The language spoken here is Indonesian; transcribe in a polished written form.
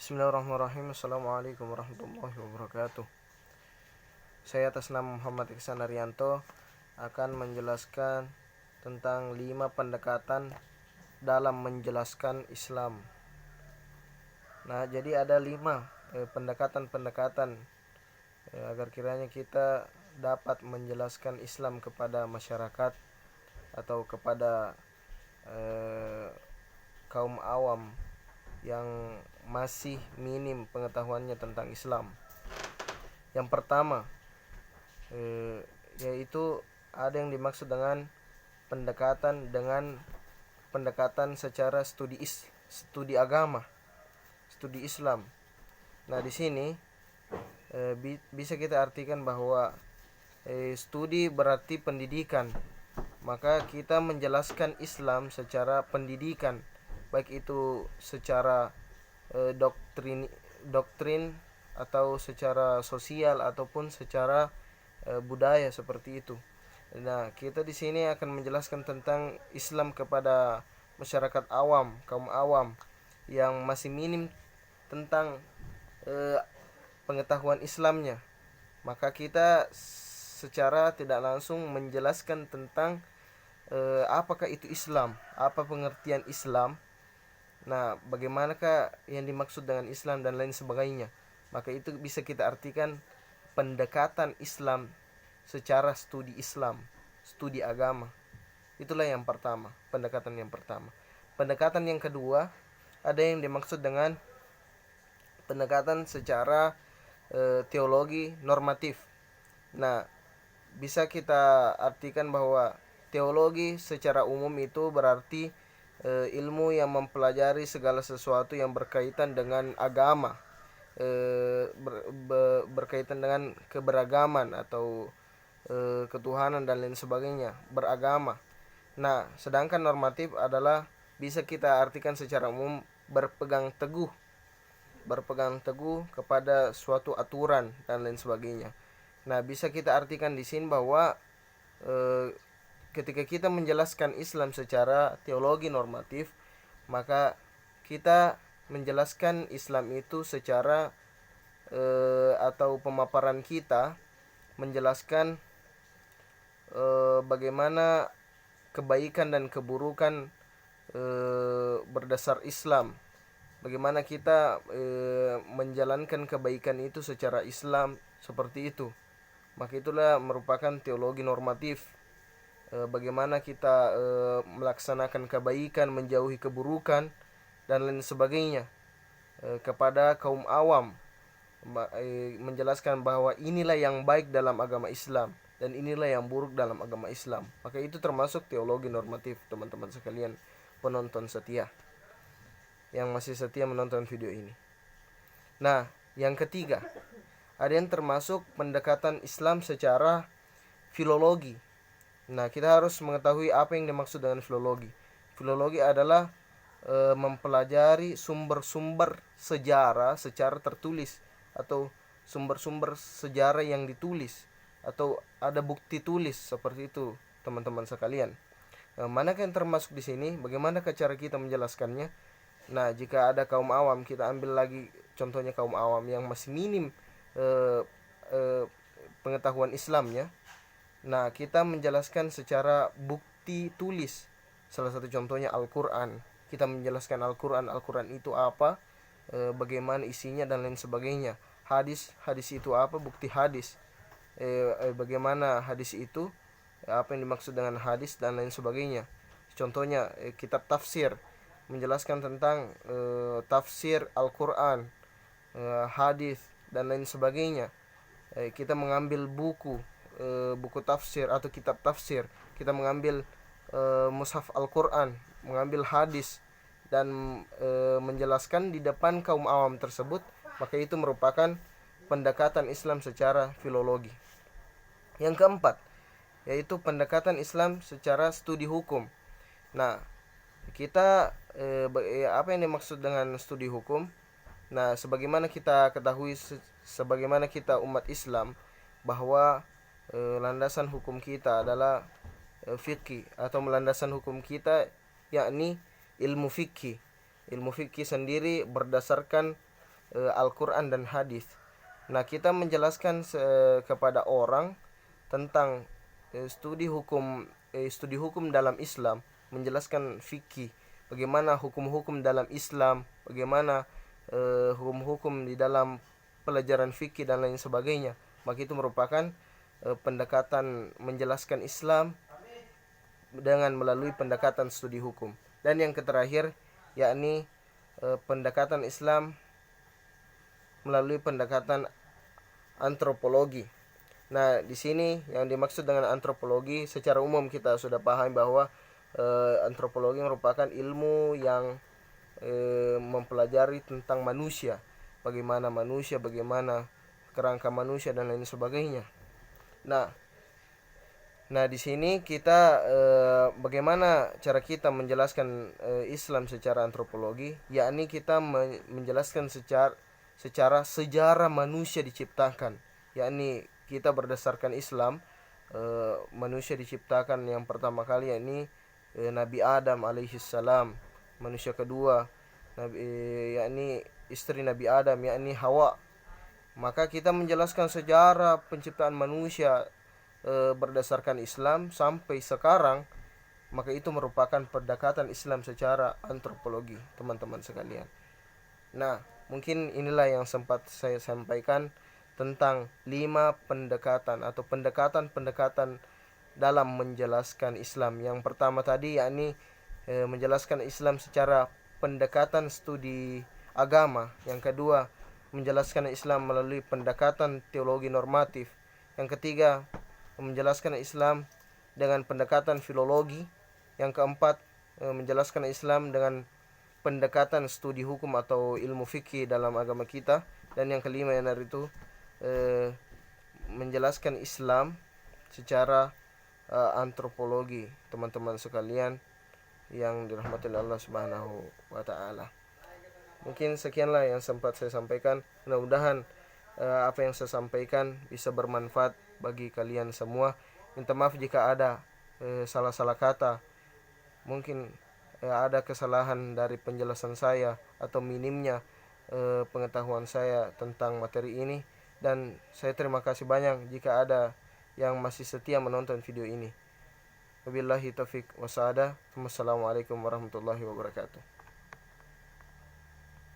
Bismillahirrahmanirrahim. Assalamualaikum warahmatullahi wabarakatuh. Saya atas nama Muhammad Iksan Arianto akan menjelaskan tentang 5 pendekatan dalam menjelaskan Islam. Nah, jadi ada 5 pendekatan-pendekatan agar kiranya kita dapat menjelaskan Islam kepada masyarakat atau kepada kaum awam yang masih minim pengetahuannya tentang Islam. Yang pertama yaitu ada yang dimaksud dengan pendekatan secara studi agama, studi Islam. Nah, di sini bisa kita artikan bahwa studi berarti pendidikan. Maka kita menjelaskan Islam secara pendidikan, baik itu secara doktrin atau secara sosial ataupun secara budaya seperti itu. Nah, kita di sini akan menjelaskan tentang Islam kepada masyarakat awam, kaum awam yang masih minim tentang pengetahuan Islamnya. Maka kita secara tidak langsung menjelaskan tentang apakah itu Islam, apa pengertian Islam. Nah, bagaimanakah yang dimaksud dengan Islam dan lain sebagainya. Maka itu bisa kita artikan pendekatan Islam secara studi Islam, studi agama. Itulah yang pertama, pendekatan yang pertama. Pendekatan yang kedua, ada yang dimaksud dengan pendekatan secara teologi normatif. Nah, bisa kita artikan bahwa teologi secara umum itu berarti ilmu yang mempelajari segala sesuatu yang berkaitan dengan agama, berkaitan dengan keberagaman atau ketuhanan dan lain sebagainya, beragama. Nah, sedangkan normatif adalah bisa kita artikan secara umum berpegang teguh kepada suatu aturan dan lain sebagainya. Nah, bisa kita artikan di sini bahwa ketika kita menjelaskan Islam secara teologi normatif, maka kita menjelaskan Islam itu secara atau pemaparan kita menjelaskan bagaimana kebaikan dan keburukan berdasar Islam. Bagaimana kita menjalankan kebaikan itu secara Islam seperti itu. Maka itulah merupakan teologi normatif. Bagaimana kita melaksanakan kebaikan, menjauhi keburukan dan lain sebagainya kepada kaum awam, menjelaskan bahwa inilah yang baik dalam agama Islam dan inilah yang buruk dalam agama Islam. Maka itu termasuk teologi normatif, teman-teman sekalian penonton setia yang masih setia menonton video ini. Nah, yang ketiga, ada yang termasuk pendekatan Islam secara filologi. Nah, kita harus mengetahui apa yang dimaksud dengan filologi. Filologi adalah mempelajari sumber-sumber sejarah secara tertulis atau sumber-sumber sejarah yang ditulis atau ada bukti tulis seperti itu, teman-teman sekalian. Manakah yang termasuk di sini? Bagaimana cara kita menjelaskannya? Nah, jika ada kaum awam, kita ambil lagi contohnya kaum awam yang masih minim pengetahuan Islamnya. Nah, kita menjelaskan secara bukti tulis. Salah satu contohnya Al-Quran. Kita menjelaskan Al-Quran itu apa, bagaimana isinya dan lain sebagainya. Hadis itu apa, bukti hadis, bagaimana hadis itu, apa yang dimaksud dengan hadis dan lain sebagainya. Contohnya kitab tafsir, menjelaskan tentang tafsir Al-Quran, hadis dan lain sebagainya. Kita mengambil buku tafsir atau kitab tafsir, kita mengambil mushaf Al-Quran, mengambil hadis dan menjelaskan di depan kaum awam tersebut, maka itu merupakan pendekatan Islam secara filologi. Yang keempat, yaitu pendekatan Islam secara studi hukum. Nah, kita apa yang dimaksud dengan studi hukum? Nah, sebagaimana kita ketahui, sebagaimana kita umat Islam, bahwa landasan hukum kita adalah fikih, atau landasan hukum kita yakni ilmu fikih. Ilmu fikih sendiri berdasarkan Al-Quran dan hadis. Nah, kita menjelaskan kepada orang tentang studi hukum dalam Islam, menjelaskan fikih, bagaimana hukum-hukum dalam Islam, bagaimana hukum-hukum di dalam pelajaran fikih dan lain sebagainya. Maka itu merupakan pendekatan menjelaskan Islam dengan melalui pendekatan studi hukum. Dan yang terakhir yakni pendekatan Islam melalui pendekatan antropologi. Nah, di sini yang dimaksud dengan antropologi secara umum kita sudah paham bahwa antropologi merupakan ilmu yang mempelajari tentang manusia, bagaimana kerangka manusia dan lain sebagainya. Nah, di sini kita bagaimana cara kita menjelaskan Islam secara antropologi, yakni kita menjelaskan secara sejarah manusia diciptakan, yakni kita berdasarkan Islam manusia diciptakan yang pertama kali yakni Nabi Adam alaihissalam, manusia kedua yakni istri Nabi Adam yakni Hawa. Maka kita menjelaskan sejarah penciptaan manusia berdasarkan Islam sampai sekarang, maka itu merupakan pendekatan Islam secara antropologi, teman-teman sekalian. Nah, mungkin inilah yang sempat saya sampaikan tentang 5 pendekatan atau pendekatan-pendekatan dalam menjelaskan Islam. Yang pertama tadi yakni menjelaskan Islam secara pendekatan studi agama. Yang kedua, menjelaskan Islam melalui pendekatan teologi normatif. Yang ketiga, menjelaskan Islam dengan pendekatan filologi. Yang keempat, menjelaskan Islam dengan pendekatan studi hukum atau ilmu fikih dalam agama kita. Dan yang kelima yang dari itu menjelaskan Islam secara antropologi, teman-teman sekalian yang dirahmati Allah Subhanahu wa taala. Mungkin sekianlah yang sempat saya sampaikan. Mudah-mudahan apa yang saya sampaikan bisa bermanfaat bagi kalian semua. Minta maaf jika ada salah-salah kata, mungkin ada kesalahan dari penjelasan saya atau minimnya pengetahuan saya tentang materi ini. Dan saya terima kasih banyak jika ada yang masih setia menonton video ini. Wabillahi taufiq wassadah. Wassalamualaikum warahmatullahi wabarakatuh.